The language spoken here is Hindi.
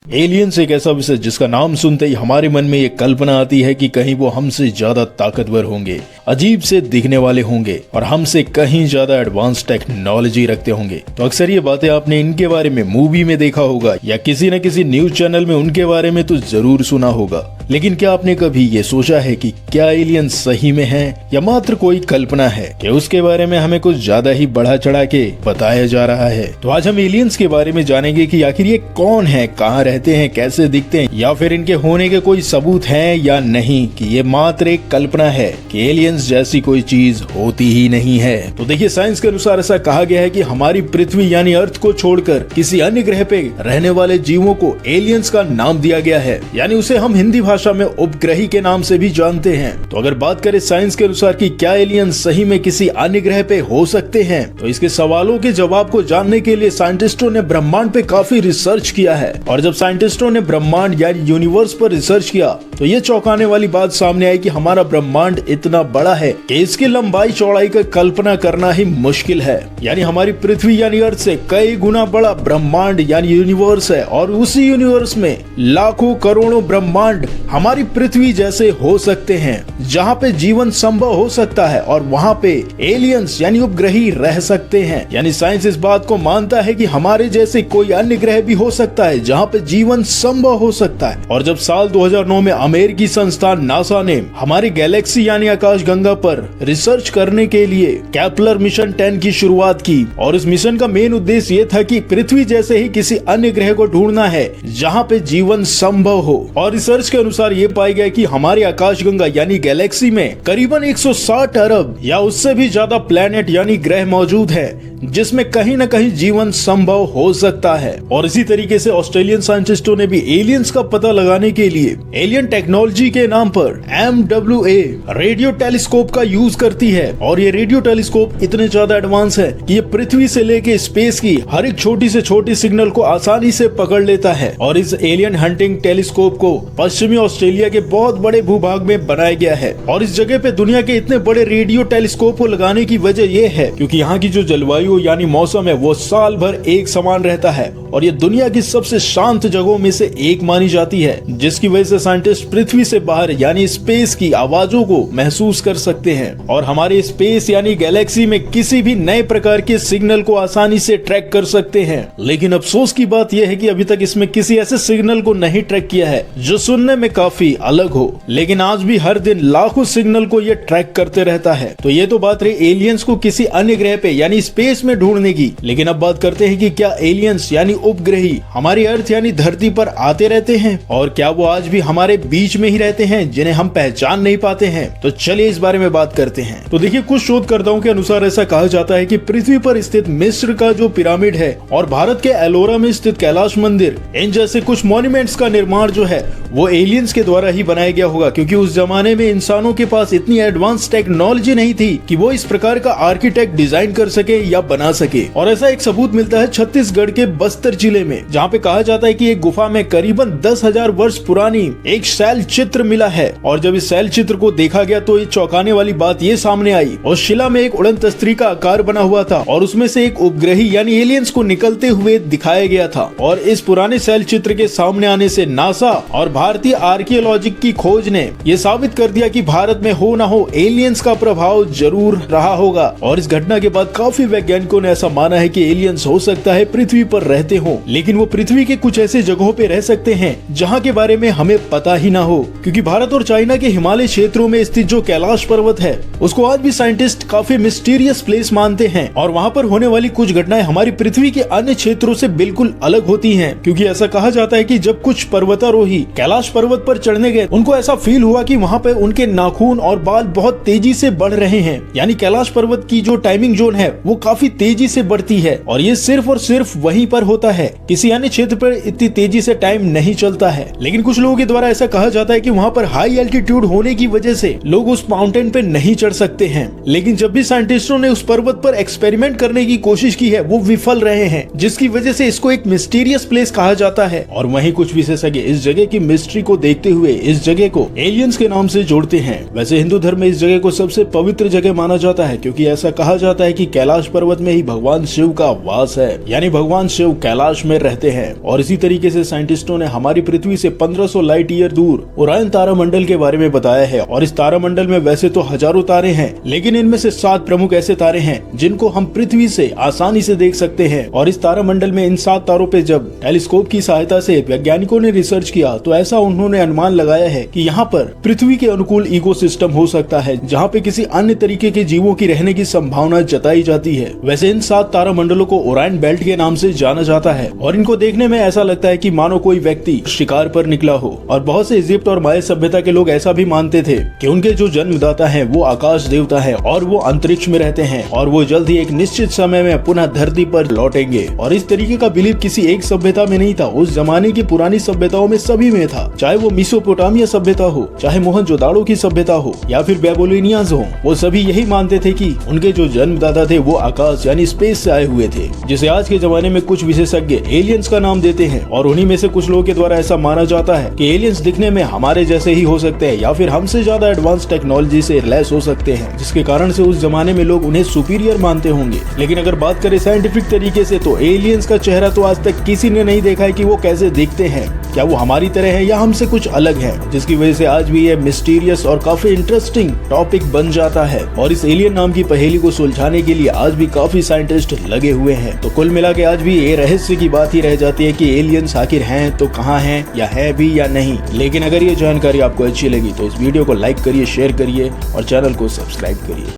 एलियंस एक ऐसा विषय जिसका नाम सुनते ही हमारे मन में ये कल्पना आती है कि कहीं वो हमसे ज्यादा ताकतवर होंगे, अजीब से दिखने वाले होंगे और हमसे कहीं ज्यादा एडवांस टेक्नोलॉजी रखते होंगे। तो अक्सर ये बातें आपने इनके बारे में मूवी में देखा होगा या किसी न किसी न्यूज चैनल में उनके बारे में तो जरूर सुना होगा। लेकिन क्या आपने कभी ये सोचा है कि क्या एलियंस सही में हैं या मात्र कोई कल्पना है कि उसके बारे में हमें कुछ ज्यादा ही बढ़ा चढ़ा के बताया जा रहा है। तो आज हम एलियंस के बारे में जानेंगे कि आखिर ये कौन है, कहाँ रहते हैं, कैसे दिखते हैं, या फिर इनके होने के कोई सबूत हैं या नहीं, कि ये मात्र एक कल्पना है कि एलियंस जैसी कोई चीज होती ही नहीं है। तो देखिए, साइंस के अनुसार ऐसा कहा गया है कि हमारी पृथ्वी यानी अर्थ को छोड़कर किसी अन्य ग्रह पे रहने वाले जीवों को एलियंस का नाम दिया गया है, यानी उसे हम हिंदी भाषा में उपग्रही के नाम से भी जानते हैं। तो अगर बात करें साइंस के अनुसार कि क्या एलियंस सही में किसी अन्य ग्रह पे हो सकते हैं, तो इसके सवालों के जवाब को जानने के लिए साइंटिस्टों ने ब्रह्मांड पे काफी रिसर्च किया है। और जब साइंटिस्टों ने ब्रह्मांड यानी यूनिवर्स पर रिसर्च किया तो ये चौंकाने वाली बात सामने आई कि हमारा ब्रह्मांड इतना बड़ा है कि इसकी लंबाई चौड़ाई का कल्पना करना ही मुश्किल है। यानी हमारी पृथ्वी यानी अर्थ से कई गुना बड़ा ब्रह्मांड यानी यूनिवर्स है, और उसी यूनिवर्स में लाखों करोड़ों ब्रह्मांड हमारी पृथ्वी जैसे हो सकते हैं, जहाँ पे जीवन संभव हो सकता है और वहाँ पे एलियंस यानी उपग्रही रह सकते हैं। यानी साइंस इस बात को मानता है कि हमारे जैसे कोई अन्य ग्रह भी हो सकता है जहाँ पे जीवन संभव हो सकता है। और जब साल 2009 में अमेरिकी संस्थान नासा ने हमारी गैलेक्सी यानी आकाश गंगा पर रिसर्च करने के लिए केपलर मिशन 10 की शुरुआत की, और इस मिशन का मेन उद्देश्य ये था कि पृथ्वी जैसे ही किसी अन्य ग्रह को ढूंढना है जहाँ पे जीवन संभव हो। और रिसर्च के अनुसार ये पाया गया कि हमारी आकाश गंगा यानी गैलेक्सी में करीबन 160 अरब या उससे भी ज्यादा प्लेनेट यानी ग्रह मौजूद है जिसमें कहीं न कहीं जीवन संभव हो सकता है। और इसी तरीके से ऑस्ट्रेलियन साइंटिस्टों ने भी एलियंस का पता लगाने के लिए एलियन टेक्नोलॉजी के नाम पर MWA रेडियो टेलीस्कोप का यूज करती है। और ये रेडियो टेलीस्कोप इतने ज्यादा एडवांस है कि ये पृथ्वी से लेके स्पेस की हर एक छोटी से छोटी सिग्नल को आसानी से पकड़ लेता है। और इस एलियन हंटिंग टेलीस्कोप को पश्चिमी ऑस्ट्रेलिया के बहुत बड़े भूभाग में बनाया गया है। और इस जगह पे दुनिया के इतने बड़े रेडियो टेलीस्कोप को लगाने की वजह यह है क्योंकि यहाँ की जो जलवायु यानी मौसम है वो साल भर एक समान रहता है, और ये दुनिया की सबसे शांत जगहों में से एक मानी जाती है, जिसकी वजह से साइंटिस्ट पृथ्वी से बाहर यानी स्पेस की आवाजों को महसूस कर सकते हैं और हमारे स्पेस यानी गैलेक्सी में किसी भी नए प्रकार के सिग्नल को आसानी से ट्रैक कर सकते हैं। लेकिन अफसोस की बात यह है कि अभी तक इसमें किसी ऐसे सिग्नल को नहीं ट्रैक किया है जो सुनने में काफी अलग हो, लेकिन आज भी हर दिन लाखों सिग्नल को ये ट्रैक करते रहता है। तो ये तो बात रही एलियंस को किसी अन्य ग्रह पे यानी स्पेस में ढूंढने की। लेकिन अब बात करते हैं कि क्या एलियंस यानी उपग्रही हमारी अर्थ यानी धरती पर आते रहते हैं, और क्या वो आज भी हमारे बीच में ही रहते हैं जिन्हें हम पहचान नहीं पाते हैं। तो चलिए इस बारे में बात करते हैं। तो देखिए, कुछ शोधकर्ताओं के अनुसार ऐसा कहा जाता है कि पृथ्वी पर स्थित मिस्र का जो पिरामिड है और भारत के एलोरा में स्थित कैलाश मंदिर, इन जैसे कुछ मॉन्यूमेंट्स का निर्माण जो है वो एलियंस के द्वारा ही बनाया गया होगा, क्योंकि उस जमाने में इंसानों के पास इतनी एडवांस टेक्नोलॉजी नहीं थी कि वो इस प्रकार का आर्किटेक्ट डिजाइन कर सके या बना सके। और ऐसा एक सबूत मिलता है छत्तीसगढ़ के बस्तर जिले में, जहाँ पे कहा जाता है कि एक गुफा में करीबन 10,000 वर्ष पुरानी एक शैल चित्र मिला है। और जब इस शैल चित्र को देखा गया तो ये चौंकाने वाली बात ये सामने आई, और शिला में एक उड़न तस्तरी का आकार बना हुआ था और उसमें से एक उपग्रही यानी एलियंस को निकलते हुए दिखाया गया था। और इस पुराने शैल चित्र के सामने आने से नासा और भारतीय आर्कियोलॉजी की खोज ने ये साबित कर दिया कि भारत में हो ना हो एलियंस का प्रभाव जरूर रहा होगा। और इस घटना के बाद काफी वैज्ञानिकों ने ऐसा माना है कि एलियंस हो सकता है पृथ्वी पर रहते हो, लेकिन वो पृथ्वी के कुछ ऐसे जगहों पे रह सकते हैं जहाँ के बारे में हमें पता ही ना हो। क्योंकि भारत और चाइना के हिमालय क्षेत्रों में स्थित जो कैलाश पर्वत है उसको आज भी साइंटिस्ट काफी मिस्टीरियस प्लेस मानते हैं, और वहाँ पर होने वाली कुछ घटनाएं हमारी पृथ्वी के अन्य क्षेत्रों से बिल्कुल अलग होती हैं। क्योंकि ऐसा कहा जाता है कि जब कुछ पर्वतारोही कैलाश पर्वत पर चढ़ने गए उनको ऐसा फील हुआ कि वहाँ पे उनके नाखून और बाल बहुत तेजी से बढ़ रहे हैं। यानी कैलाश पर्वत की जो टाइमिंग जोन है वो काफी तेजी से बढ़ती है, और ये सिर्फ और सिर्फ वहीं पर होता है, किसी अन्य क्षेत्र पर इतनी तेजी से टाइम नहीं चलता है। लेकिन कुछ लोगों के द्वारा ऐसा कहा जाता है कि वहाँ पर हाई एल्टीट्यूड होने की वजह से लोग उस माउंटेन पे नहीं चढ़ सकते हैं, लेकिन जब भी साइंटिस्टों ने उस पर्वत पर एक्सपेरिमेंट करने की कोशिश की है वो विफल रहे हैं, जिसकी वजह से इसको एक मिस्टीरियस प्लेस कहा जाता है। और वहीं कुछ विशेषज्ञ इस जगह की मिस्ट्री को देखते हुए इस जगह को एलियंस के नाम से जोड़ते हैं। वैसे हिंदू धर्म में इस जगह को सबसे पवित्र जगह माना जाता है, क्योंकि ऐसा कहा जाता है कि कैलाश पर्वत में ही भगवान शिव का वास है, यानी भगवान शिव कैलाश में रहते हैं। और इसी तरीके से साइंटिस्टों ने हमारी पृथ्वी से 1500 लाइट ईयर दूर ओरायन तारामंडल के बारे में बताया है। और इस तारामंडल में वैसे तो हजारों तारे हैं, लेकिन इनमें से 7 प्रमुख ऐसे तारे हैं जिनको हम पृथ्वी से आसानी से देख सकते हैं। और इस तारामंडल में इन 7 तारों पे जब टेलीस्कोप की सहायता से वैज्ञानिकों ने रिसर्च किया तो ऐसा उन्होंने अनुमान लगाया है कि यहाँ पर पृथ्वी के अनुकूल इकोसिस्टम हो सकता है, जहाँ पे किसी अन्य तरीके के जीवों की रहने की संभावना जताई जाती है। वैसे इन 7 तारामंडलों को ओरायन बेल्ट के नाम से जाना जाता है और इनको देखने में ऐसा लगता है कि मानो कोई व्यक्ति शिकार पर निकला हो। और बहुत से इजिप्ट और माया सभ्यता के लोग ऐसा भी मानते थे कि उनके जो जन्मदाता हैं वो आकाश देवता है और वो अंतरिक्ष में रहते हैं और वो जल्द ही एक निश्चित समय में पुनः धरती पर लौटेंगे। और इस तरीके का बिलीव किसी एक सभ्यता में नहीं था, उस जमाने की पुरानी सभ्यताओं में सभी में था, चाहे वो मेसोपोटामिया सभ्यता हो, चाहे मोहनजोदाड़ो की सभ्यता हो या फिर बेबीलोनियंस हो। वो सभी यही मानते थे कि उनके जो जन्मदाता थे वो आकाश यानी स्पेस से आए हुए थे, जिसे आज के जमाने में कुछ विशेषज्ञ एलियंस का नाम देते हैं। और उन्हीं में से कुछ लोगों के द्वारा ऐसा माना जाता है कि एलियंस दिखने में हमारे जैसे ही हो सकते हैं या फिर हमसे ज्यादा एडवांस टेक्नोलॉजी से लैस हो सकते हैं, जिसके कारण से उस जमाने में लोग उन्हें सुपीरियर मानते होंगे। लेकिन अगर बात करें साइंटिफिक तरीके से तो एलियंस का चेहरा तो आज तक किसी ने नहीं देखा है कि वो कैसे दिखते हैं, क्या वो हमारी तरह है या हमसे कुछ अलग है, जिसकी वजह से आज भी ये मिस्टीरियस और काफी इंटरेस्टिंग टॉपिक बन जाता है। और इस एलियन नाम की पहेली को सुलझाने के लिए आज भी काफी साइंटिस्ट लगे हुए हैं। तो कुल मिला के आज भी ये रहस्य की बात ही रह जाती है कि एलियंस आखिर हैं तो कहाँ हैं या है भी या नहीं। लेकिन अगर ये जानकारी आपको अच्छी लगी तो इस वीडियो को लाइक करिए, शेयर करिए और चैनल को सब्सक्राइब करिए।